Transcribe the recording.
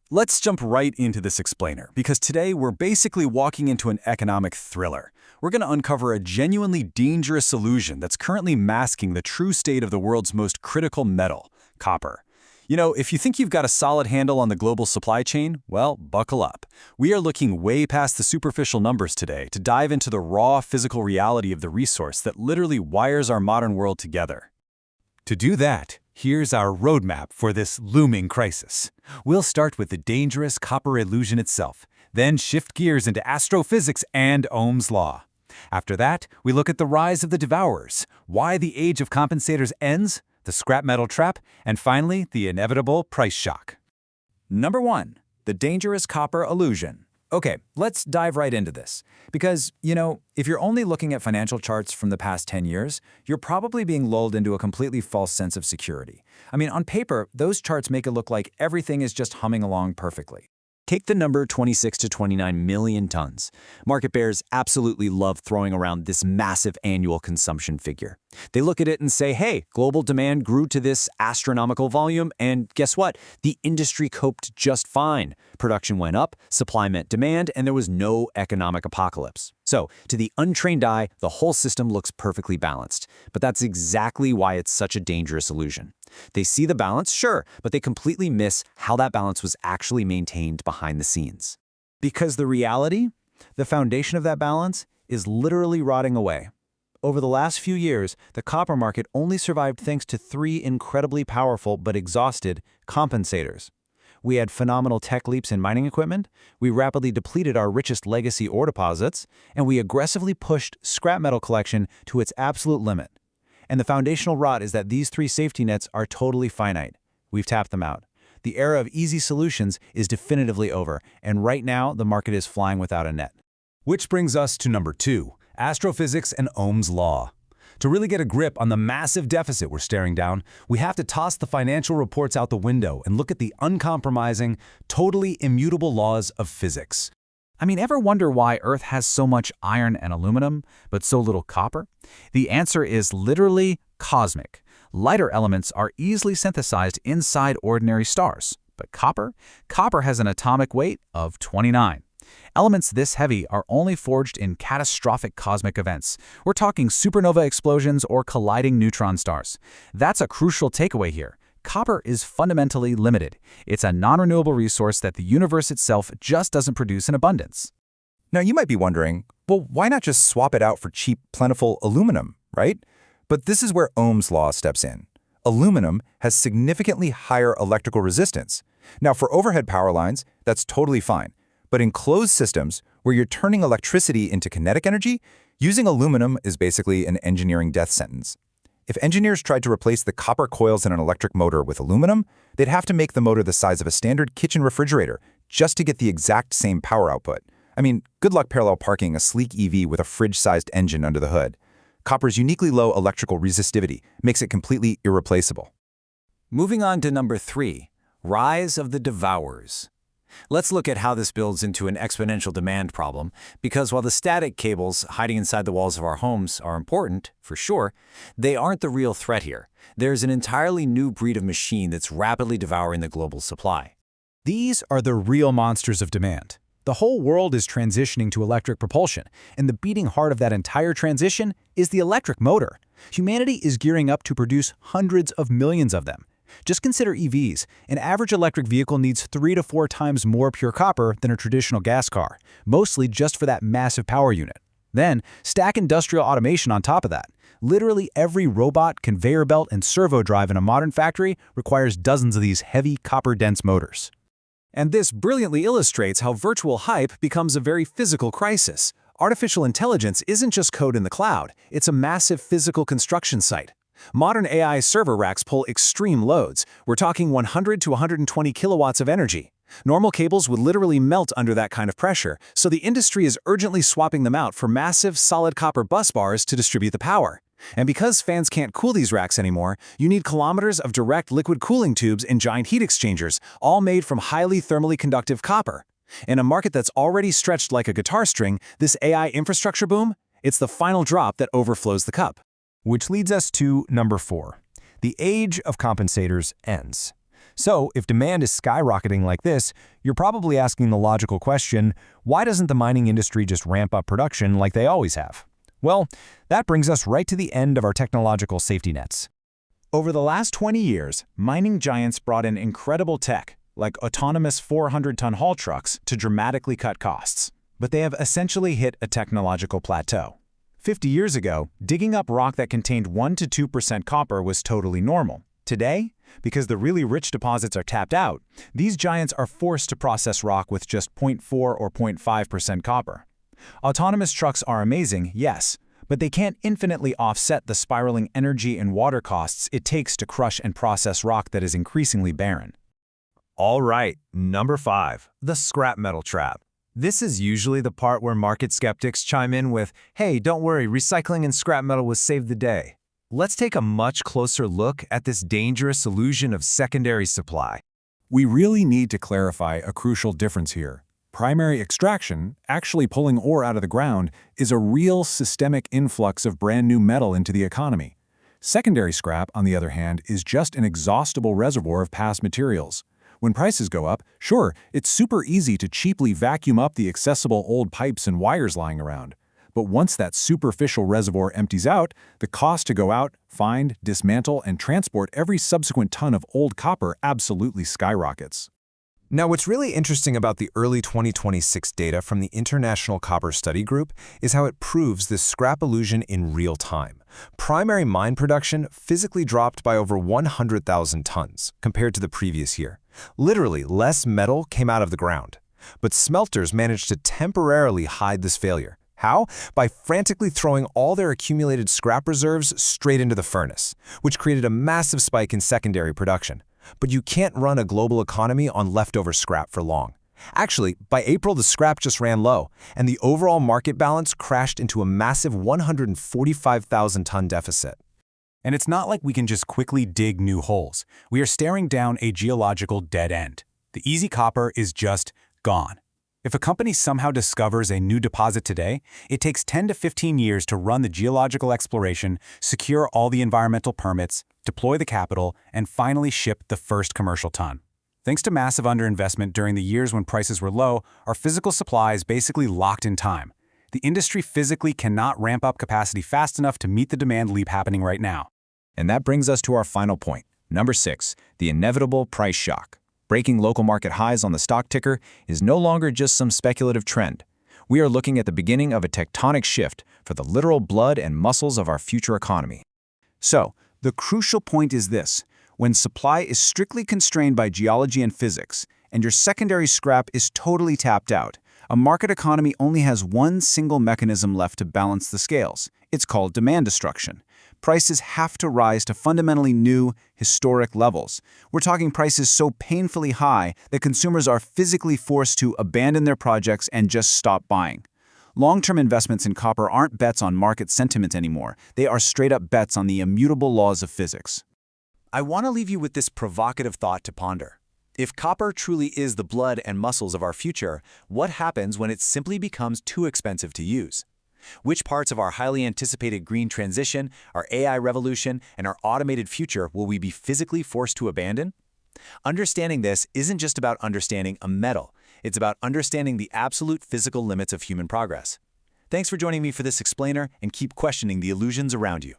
Let's jump right into this explainer, because today we're basically walking into an economic thriller. We're going to uncover a genuinely dangerous illusion that's currently masking the true state of the world's most critical metal, copper. You know, if you think you've got a solid handle on the global supply chain, well, buckle up. We are looking way past the superficial numbers today to dive into the raw physical reality of the resource that literally wires our modern world together. To do that, here's our roadmap for this looming crisis. We'll start with the dangerous copper illusion itself, then shift gears into astrophysics and Ohm's law. After that, we look at the rise of the devourers, why the age of compensators ends, the scrap metal trap, and finally, the inevitable price shock. Number 1. The dangerous copper illusion. Okay, let's dive right into this. Because, if you're only looking at financial charts from the past 10 years, you're probably being lulled into a completely false sense of security. I mean, on paper, those charts make it look like everything is just humming along perfectly. Take the number 26 to 29 million tons. Market bears absolutely love throwing around this massive annual consumption figure. They look at it and say, hey, global demand grew to this astronomical volume, and guess what? The industry coped just fine. Production went up, supply met demand, and there was no economic apocalypse. So, to the untrained eye, the whole system looks perfectly balanced. But that's exactly why it's such a dangerous illusion. They see the balance, sure, but they completely miss how that balance was actually maintained behind the scenes. Because the reality, the foundation of that balance, is literally rotting away. Over the last few years, the copper market only survived thanks to 3 incredibly powerful but exhausted compensators. We had phenomenal tech leaps in mining equipment, we rapidly depleted our richest legacy ore deposits, and we aggressively pushed scrap metal collection to its absolute limit. And the foundational rot is that these 3 safety nets are totally finite. We've tapped them out. The era of easy solutions is definitively over, and right now the market is flying without a net. Which brings us to number 2, astrophysics and Ohm's law. To really get a grip on the massive deficit we're staring down, we have to toss the financial reports out the window and look at the uncompromising, totally immutable laws of physics. I mean, ever wonder why Earth has so much iron and aluminum, but so little copper? The answer is literally cosmic. Lighter elements are easily synthesized inside ordinary stars, but copper has an atomic weight of 29. Elements this heavy are only forged in catastrophic cosmic events. We're talking supernova explosions or colliding neutron stars. That's a crucial takeaway here. Copper is fundamentally limited. It's a non-renewable resource that the universe itself just doesn't produce in abundance. Now you might be wondering, well, why not just swap it out for cheap, plentiful aluminum, right? But this is where Ohm's law steps in. Aluminum has significantly higher electrical resistance. Now for overhead power lines, that's totally fine. But in closed systems, where you're turning electricity into kinetic energy, using aluminum is basically an engineering death sentence. If engineers tried to replace the copper coils in an electric motor with aluminum, they'd have to make the motor the size of a standard kitchen refrigerator just to get the exact same power output. I mean, good luck parallel parking a sleek EV with a fridge-sized engine under the hood. Copper's uniquely low electrical resistivity makes it completely irreplaceable. Moving on to number 3, rise of the devourers. Let's look at how this builds into an exponential demand problem, because while the static cables hiding inside the walls of our homes are important, for sure, they aren't the real threat here. There's an entirely new breed of machine that's rapidly devouring the global supply. These are the real monsters of demand. The whole world is transitioning to electric propulsion, and the beating heart of that entire transition is the electric motor. Humanity is gearing up to produce hundreds of millions of them. Just consider EVs. An average electric vehicle needs 3 to 4 times more pure copper than a traditional gas car, mostly just for that massive power unit. Then, stack industrial automation on top of that. Literally every robot, conveyor belt, and servo drive in a modern factory requires dozens of these heavy copper-dense motors. And this brilliantly illustrates how virtual hype becomes a very physical crisis. Artificial intelligence isn't just code in the cloud, it's a massive physical construction site. Modern AI server racks pull extreme loads. We're talking 100 to 120 kilowatts of energy. Normal cables would literally melt under that kind of pressure, so the industry is urgently swapping them out for massive solid copper bus bars to distribute the power. And because fans can't cool these racks anymore, you need kilometers of direct liquid cooling tubes and giant heat exchangers, all made from highly thermally conductive copper. In a market that's already stretched like a guitar string, this AI infrastructure boom, it's the final drop that overflows the cup. Which leads us to number 4. The age of compensators ends. So, if demand is skyrocketing like this, you're probably asking the logical question, why doesn't the mining industry just ramp up production like they always have? Well, that brings us right to the end of our technological safety nets. Over the last 20 years, mining giants brought in incredible tech, like autonomous 400-ton haul trucks, to dramatically cut costs. But they have essentially hit a technological plateau. 50 years ago, digging up rock that contained 1 to 2% copper was totally normal. Today, because the really rich deposits are tapped out, these giants are forced to process rock with just 0.4 or 0.5% copper. Autonomous trucks are amazing, yes, but they can't infinitely offset the spiraling energy and water costs it takes to crush and process rock that is increasingly barren. All right, number 5, the scrap metal trap. This is usually the part where market skeptics chime in with, hey, don't worry, recycling and scrap metal will save the day. Let's take a much closer look at this dangerous illusion of secondary supply. We really need to clarify a crucial difference here. Primary extraction, actually pulling ore out of the ground, is a real systemic influx of brand new metal into the economy. Secondary scrap, on the other hand, is just an exhaustible reservoir of past materials. When prices go up, sure, it's super easy to cheaply vacuum up the accessible old pipes and wires lying around. But once that superficial reservoir empties out, the cost to go out, find, dismantle, and transport every subsequent ton of old copper absolutely skyrockets. Now, what's really interesting about the early 2026 data from the International Copper Study Group is how it proves this scrap illusion in real time. Primary mine production physically dropped by over 100,000 tons compared to the previous year. Literally, less metal came out of the ground. But smelters managed to temporarily hide this failure. How? By frantically throwing all their accumulated scrap reserves straight into the furnace, which created a massive spike in secondary production. But you can't run a global economy on leftover scrap for long. Actually, by April, the scrap just ran low, and the overall market balance crashed into a massive 145,000-ton deficit. And it's not like we can just quickly dig new holes. We are staring down a geological dead end. The easy copper is just gone. If a company somehow discovers a new deposit today, it takes 10 to 15 years to run the geological exploration, secure all the environmental permits, deploy the capital, and finally ship the first commercial ton. Thanks to massive underinvestment during the years when prices were low, our physical supply is basically locked in time. The industry physically cannot ramp up capacity fast enough to meet the demand leap happening right now. And that brings us to our final point. Number 6, the inevitable price shock. Breaking local market highs on the stock ticker is no longer just some speculative trend. We are looking at the beginning of a tectonic shift for the literal blood and muscles of our future economy. So, the crucial point is this. When supply is strictly constrained by geology and physics, and your secondary scrap is totally tapped out, a market economy only has one single mechanism left to balance the scales. It's called demand destruction. Prices have to rise to fundamentally new, historic levels. We're talking prices so painfully high that consumers are physically forced to abandon their projects and just stop buying. Long-term investments in copper aren't bets on market sentiment anymore. They are straight-up bets on the immutable laws of physics. I want to leave you with this provocative thought to ponder. If copper truly is the blood and muscles of our future, what happens when it simply becomes too expensive to use? Which parts of our highly anticipated green transition, our AI revolution, and our automated future will we be physically forced to abandon? Understanding this isn't just about understanding a metal. It's about understanding the absolute physical limits of human progress. Thanks for joining me for this explainer, and keep questioning the illusions around you.